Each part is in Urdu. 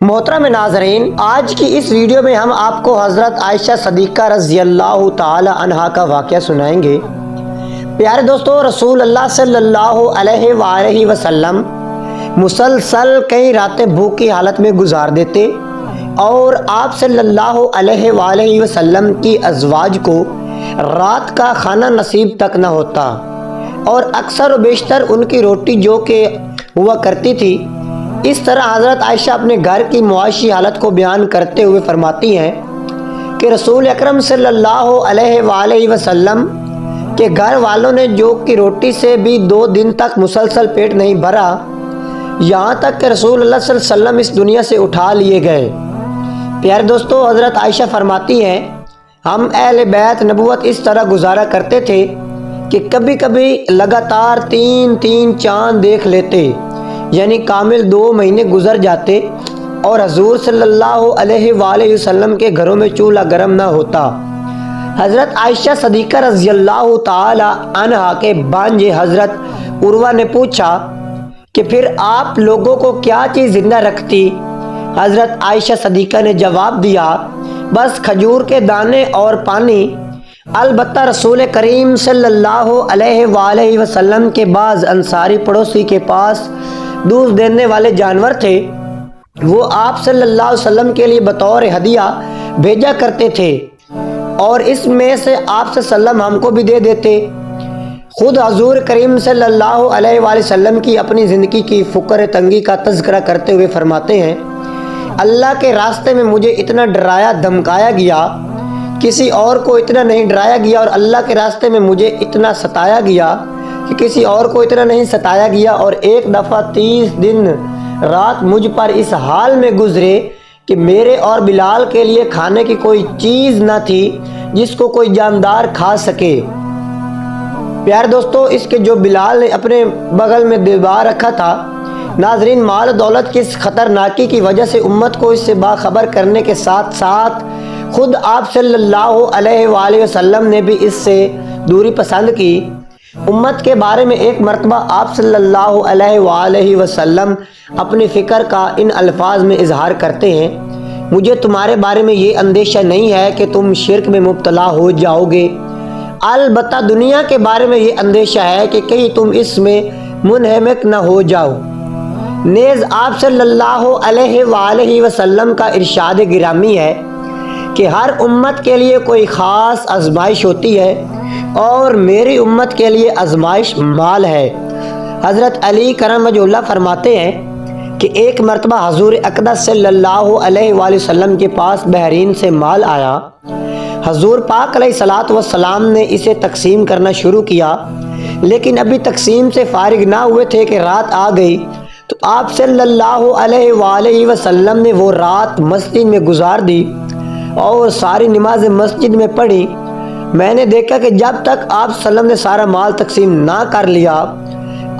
محترم ناظرین، آج کی اس ویڈیو میں ہم آپ کو حضرت عائشہ صدیقہ رضی اللہ تعالی عنہا کا واقعہ سنائیں گے۔ پیارے دوستو، رسول اللہ صلی اللہ علیہ وآلہ وسلم مسلسل کئی راتیں بھوک کی حالت میں گزار دیتے اور آپ صلی اللہ علیہ وآلہ وسلم کی ازواج کو رات کا کھانا نصیب تک نہ ہوتا، اور اکثر و بیشتر ان کی روٹی جو کہ ہوا کرتی تھی۔ اس طرح حضرت عائشہ اپنے گھر کی معاشی حالت کو بیان کرتے ہوئے فرماتی ہیں کہ رسول اکرم صلی اللہ علیہ وآلہ وسلم کے گھر والوں نے جو کہ روٹی سے بھی 2 دن تک مسلسل پیٹ نہیں بھرا، یہاں تک کہ رسول اللہ صلی اللہ علیہ وسلم اس دنیا سے اٹھا لیے گئے۔ پیارے دوستو، حضرت عائشہ فرماتی ہیں ہم اہل بیت نبوت اس طرح گزارا کرتے تھے کہ کبھی کبھی لگاتار 3 چاند دیکھ لیتے، یعنی کامل 2 مہینے گزر جاتے اور حضور صلی اللہ علیہ وآلہ وسلم کے گھروں میں چولہا گرم نہ ہوتا۔ حضرت عائشہ صدیقہ رضی اللہ تعالی عنہا کے بھانجے حضرت عروہ نے پوچھا کہ پھر آپ لوگوں کو کیا چیز زندہ رکھتی؟ حضرت عائشہ صدیقہ نے جواب دیا، بس کھجور کے دانے اور پانی۔ البتہ رسول کریم صلی اللہ علیہ وآلہ وسلم کے بعض انصاری پڑوسی کے پاس دودھ دینے والے جانور تھے، وہ آپ صلی اللہ علیہ وسلم کے لیے بطور ہدیہ بھیجا کرتے تھے اور اس میں سے آپ صلی اللہ علیہ وسلم ہم کو بھی دے دیتے۔ خود حضور کریم صلی اللہ علیہ وآلہ وسلم کی اپنی زندگی کی فقر تنگی کا تذکرہ کرتے ہوئے فرماتے ہیں، اللہ کے راستے میں مجھے اتنا ڈرایا دھمکایا گیا، کسی اور کو اتنا نہیں ڈرایا گیا، اور اللہ کے راستے میں مجھے اتنا ستایا گیا کہ کسی اور کو اتنا نہیں ستایا گیا، اور ایک دفعہ 30 دن رات مجھ پر اس حال میں گزرے کہ میرے اور بلال کے لیے کھانے کی کوئی چیز نہ تھی جس کو کوئی جاندار کھا سکے۔ پیارے دوستو، اس کے جو بلال نے اپنے بغل میں دبا رکھا تھا، ناظرین، مال و دولت کی اس خطرناکی کی وجہ سے امت کو اس سے باخبر کرنے کے ساتھ ساتھ خود آپ صلی اللہ علیہ وآلہ وسلم نے بھی اس سے دوری پسند کی۔ امت کے بارے میں ایک مرتبہ آپ صلی اللہ علیہ وآلہ وسلم اپنی فکر کا ان الفاظ میں اظہار کرتے ہیں، مجھے تمہارے بارے میں یہ اندیشہ نہیں ہے کہ تم شرک میں مبتلا ہو جاؤ گے، البتہ دنیا کے بارے میں یہ اندیشہ ہے کہ کہیں تم اس میں منہمک نہ ہو جاؤ۔ نیز آپ صلی اللہ علیہ وآلہ وسلم کا ارشاد گرامی ہے کہ ہر امت کے لیے کوئی خاص آزمائش ہوتی ہے اور میری امت کے لیے آزمائش مال ہے۔ حضرت علی کرم وجہ اللہ فرماتے ہیں کہ ایک مرتبہ حضور اقدس صلی اللہ علیہ وآلہ وسلم کے پاس بحرین سے مال آیا۔ حضور پاک علیہ الصلوۃ والسلام نے اسے تقسیم کرنا شروع کیا، لیکن ابھی تقسیم سے فارغ نہ ہوئے تھے کہ رات آ گئی، تو آپ صلی اللہ علیہ وآلہ وسلم نے وہ رات مسجد میں گزار دی اور ساری نماز مسجد میں پڑھی۔ میں نے دیکھا کہ جب تک آپ صلی اللہ علیہ وسلم نے سارا مال تقسیم نہ کر لیا،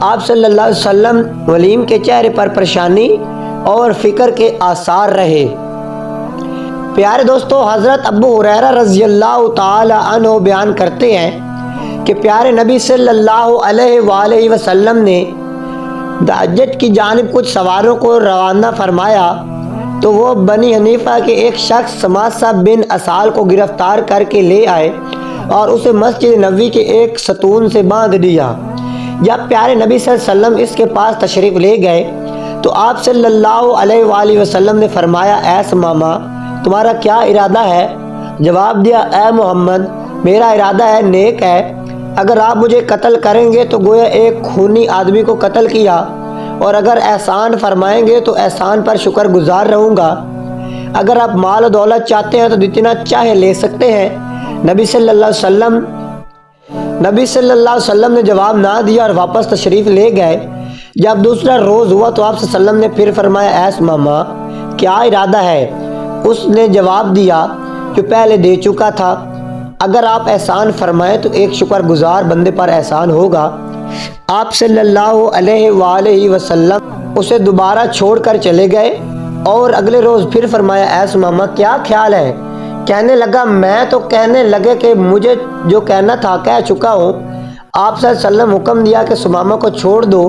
آپ صلی اللہ علیہ وسلم ولیم کے چہرے پر پریشانی اور فکر کے آثار رہے۔ پیارے دوستو، حضرت ابو ہریرہ رضی اللہ تعالی عنہ بیان کرتے ہیں کہ پیارے نبی صلی اللہ علیہ وآلہ وسلم نے حجت کی جانب کچھ سواروں کو روانہ فرمایا تو وہ بنی حنیفہ کے ایک شخص سماسہ بن اسال کو گرفتار کر کے لے آئے اور اسے مسجد نبوی کے ایک ستون سے باندھ دیا۔ جب پیارے نبی صلی اللہ علیہ وسلم اس کے پاس تشریف لے گئے تو آپ صلی اللہ علیہ وآلہ وسلم نے فرمایا، اے سمامہ، تمہارا کیا ارادہ ہے؟ جواب دیا، اے محمد، میرا ارادہ ہے نیک ہے، اگر آپ مجھے قتل کریں گے تو گویا ایک خونی آدمی کو قتل کیا، اور اگر احسان فرمائیں گے تو احسان پر شکر گزار رہوں گا، اگر آپ مال و دولت چاہتے ہیں تو جتنا چاہے لے سکتے ہیں۔ نبی صلی اللہ علیہ وسلم نے جواب نہ دیا اور واپس تشریف لے گئے۔ جب دوسرا روز ہوا تو آپ صلی اللہ علیہ وسلم نے پھر فرمایا، اے ماما، کیا ارادہ ہے؟ اس نے جواب دیا، جو پہلے دے چکا تھا، اگر آپ احسان فرمائیں تو ایک شکر گزار بندے پر احسان ہوگا۔ آپ صلی اللہ علیہ وآلہ وسلم اسے دوبارہ چھوڑ کر چلے گئے اور اگلے روز پھر فرمایا، اے سمامہ، کیا خیال ہے؟ کہنے لگا، میں تو کہنے لگے کہ مجھے جو کہنا تھا کہہ چکا ہوں۔ آپ صلی اللہ علیہ وسلم حکم دیا کہ سمامہ کو چھوڑ دو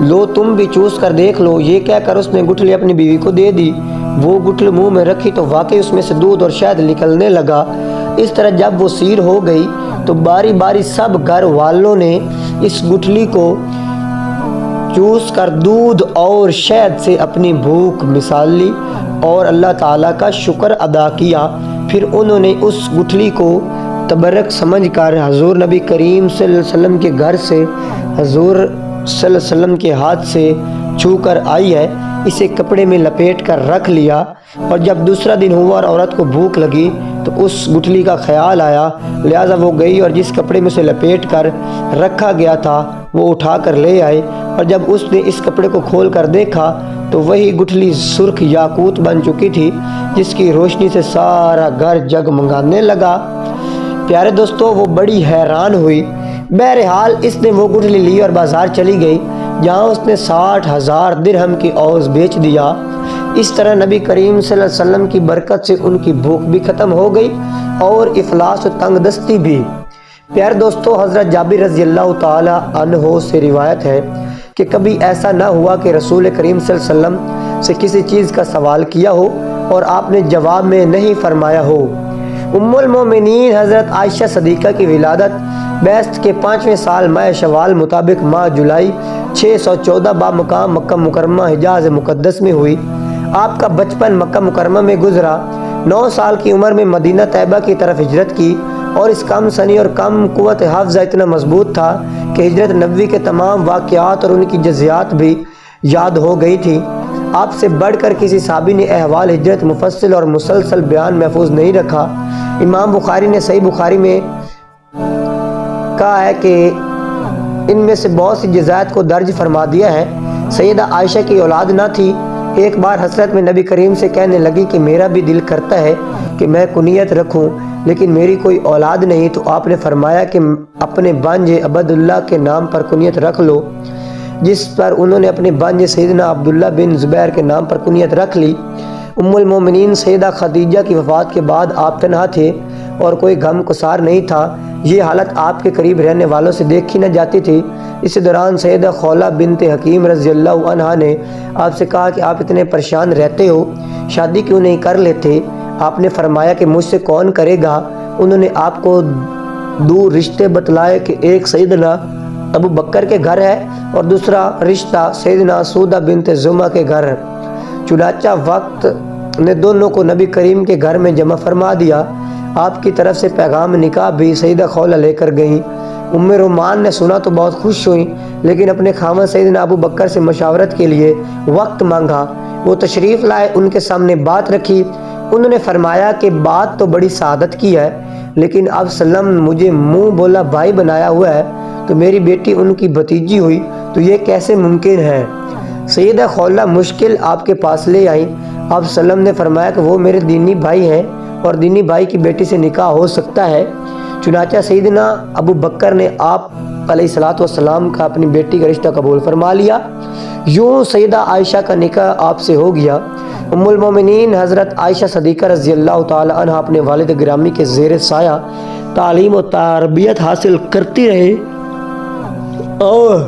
لو تم بھی چوس کر دیکھ لو۔ یہ کہہ کر اس نے گٹھلی اپنی بیوی کو دے دی۔ وہ گٹھلی منہ میں رکھی تو واقعی اس میں سے دودھ اور شہد نکلنے لگا۔ اس طرح جب وہ سیر ہو گئی تو باری باری سب گھر والوں نے اس گٹھلی کو چوس کر دودھ اور شہد سے اپنی بھوک مثال لی اور اللہ تعالیٰ کا شکر ادا کیا۔ پھر انہوں نے اس گٹھلی کو تبرک سمجھ کر حضور نبی کریم صلی اللہ علیہ وسلم کے گھر سے حضور صلی اللہ علیہ وسلم کے ہاتھ سے چھو کر آئی ہے، اسے کپڑے میں لپیٹ کر رکھ لیا۔ اور جب دوسرا دن ہوا اور عورت کو بھوک لگی تو اس گٹھلی کا خیال آیا، لہٰذا وہ گئی اور جس کپڑے میں اسے لپیٹ کر رکھا گیا تھا وہ اٹھا کر لے آئے۔ اور جب اس نے اس کپڑے کو کھول کر دیکھا تو وہی گٹھلی سرخ یاقوت بن چکی تھی، جس کی روشنی سے سارا گھر جگمگانے لگا۔ پیارے دوستو، وہ بڑی حیران ہوئی۔ بہرحال اس نے وہ گٹھلی لی اور بازار چلی گئی، جہاں اس نے 60,000 درہم کی عوض بیچ دیا۔ اس طرح نبی کریم صلی اللہ علیہ وسلم کی برکت سے ان کی بھوک بھی ختم ہو گئی اور افلاس و تنگ دستی بھی۔ پیارے دوستو، حضرت جابر رضی اللہ تعالی عنہ سے روایت ہے کہ کبھی ایسا نہ ہوا کہ رسول کریم صلی اللہ علیہ وسلم سے کسی چیز کا سوال کیا ہو اور آپ نے جواب میں نہیں فرمایا ہو۔ ام المومنین حضرت عائشہ صدیقہ کی ولادت بعثت کے 5ویں سال ماہ شوال مطابق ماہ جولائی 614 بامقام مکہ مکرمہ حجاز مقدس میں ہوئی۔ آپ کا بچپن مکہ مکرمہ میں گزرا۔ 9 سال کی عمر میں مدینہ طیبہ کی طرف ہجرت کی اور اس کم سنی اور کم قوت حافظہ اتنا مضبوط تھا کہ ہجرت نبوی کے تمام واقعات اور ان کی جزیات بھی یاد ہو گئی تھی۔ آپ سے بڑھ کر کسی صحابی نے احوال ہجرت مفصل اور مسلسل بیان محفوظ نہیں رکھا۔ امام بخاری نے صحیح بخاری میں کہا ہے کہ ان میں سے بہت سی جزیات کو درج فرما دیا ہے۔ سیدہ عائشہ کی اولاد نہ تھی۔ ایک بار حسرت میں نبی کریم سے کہنے لگی کہ میرا بھی دل کرتا ہے کہ میں کنیت رکھوں، لیکن میری کوئی اولاد نہیں، تو آپ نے فرمایا کہ اپنے بانجے عبداللہ کے نام پر کنیت رکھ لو، جس پر انہوں نے اپنے بانجے سیدنا عبداللہ بن زبیر کے نام پر کنیت رکھ لی۔ ام المومنین سیدہ خدیجہ کی وفات کے بعد آپ تنہا تھے اور کوئی غم گسار نہیں تھا۔ یہ حالت آپ کے قریب رہنے والوں سے دیکھی نہ جاتی تھی۔ اسی دوران سیدہ خولہ بنت حکیم رضی اللہ عنہا نے آپ سے کہا کہ آپ اتنے پریشان رہتے ہو، شادی کیوں نہیں کر لیتے؟ آپ نے فرمایا کہ مجھ سے کون کرے گا؟ انہوں نے آپ کو 2 رشتے بتلائے کہ ایک سیدنا ابو بکر کے گھر ہے اور دوسرا رشتہ سیدنا سودہ بنت زمعہ کے گھر۔ چنانچہ وقت نے دونوں کو نبی کریم کے گھر میں جمع فرما دیا۔ آپ کی طرف سے پیغام نکاح بھی سیدہ خولہ لے کر گئیں۔ ام رومان نے سنا تو بہت خوش ہوئیں، لیکن اپنے خاوند سیدنا ابو بکر سے مشاورت کے لیے وقت مانگا۔ وہ تشریف لائے، ان کے سامنے بات رکھی۔ انہوں نے فرمایا کہ بات تو بڑی سعادت کی ہے، لیکن اب سلم مجھے منہ بولا بھائی بنایا ہوا ہے، تو میری بیٹی ان کی بھتیجی ہوئی تو یہ کیسے ممکن ہے؟ سیدہ خولہ مشکل آپ کے پاس لے آئیں۔ اب سلم نے فرمایا کہ وہ میرے دینی بھائی ہیں اور دینی بھائی کی بیٹی سے نکاح ہو سکتا ہے۔ چنانچہ سیدنا ابو بکر نے آپ علیہ السلام کا اپنی بیٹی کا رشتہ قبول فرما لیا۔ یوں سیدہ عائشہ کا نکاح آپ سے ہو گیا۔ ام المومنین حضرت عائشہ صدیقہ رضی اللہ تعالی عنہ اپنے والد گرامی کے زیر سایہ تعلیم و تربیت حاصل کرتی رہی اور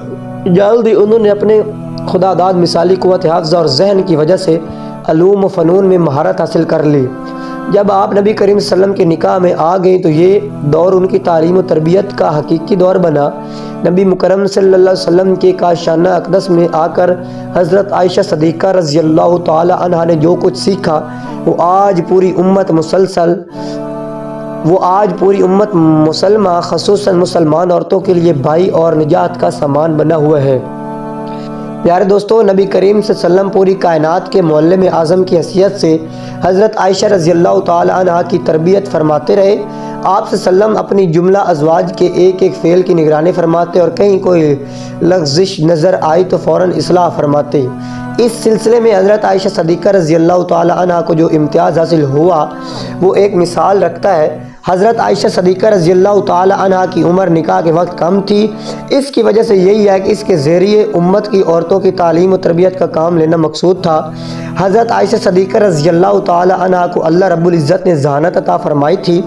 جلدی انہوں نے اپنے خدا داد مثالی قوت حافظہ اور ذہن کی وجہ سے علوم و فنون میں مہارت حاصل کر لی۔ جب آپ نبی کریم صلی اللہ علیہ وسلم کے نکاح میں آ گئیں تو یہ دور ان کی تعلیم و تربیت کا حقیقی دور بنا۔ نبی مکرم صلی اللہ علیہ وسلم کے کاشانہ اقدس میں آ کر حضرت عائشہ صدیقہ رضی اللہ تعالی عنہا نے جو کچھ سیکھا وہ آج پوری امت مسلمہ خصوصاً مسلمان عورتوں کے لیے بھائی اور نجات کا سامان بنا ہوا ہے۔ پیارے دوستو، نبی کریم صلی اللہ علیہ وسلم پوری کائنات کے معلم اعظم کی حیثیت سے حضرت عائشہ رضی اللہ تعالی عنہا کی تربیت فرماتے رہے۔ آپ صلی اللہ علیہ وسلم اپنی جملہ ازواج کے ایک ایک فعل کی نگرانی فرماتے اور کہیں کوئی لغزش نظر آئی تو فوراً اصلاح فرماتے۔ اس سلسلے میں حضرت عائشہ صدیقہ رضی اللہ تعالی عنہا کو جو امتیاز حاصل ہوا وہ ایک مثال رکھتا ہے۔ حضرت عائشہ صدیقہ رضی اللہ تعالی عنہا کی عمر نکاح کے وقت کم تھی۔ اس کی وجہ سے یہی ہے کہ اس کے ذریعے امت کی عورتوں کی تعلیم و تربیت کا کام لینا مقصود تھا۔ حضرت عائشہ صدیقہ رضی اللہ تعالی عنہا کو اللہ رب العزت نے ذہانت عطا فرمائی تھی۔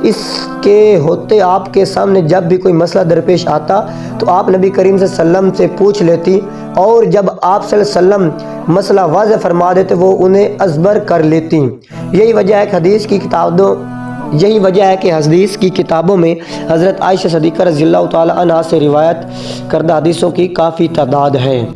اس کے ہوتے آپ کے سامنے جب بھی کوئی مسئلہ درپیش آتا تو آپ نبی کریم صلی اللہ علیہ وسلم سے پوچھ لیتی اور جب آپ صلی اللہ علیہ وسلم مسئلہ واضح فرما دیتے وہ انہیں ازبر کر لیتی۔ یہی وجہ ہے کہ حدیث کی کتابوں میں حضرت عائشہ صدیقہ رضی اللہ تعالی عنہا سے روایت کردہ حدیثوں کی کافی تعداد ہے۔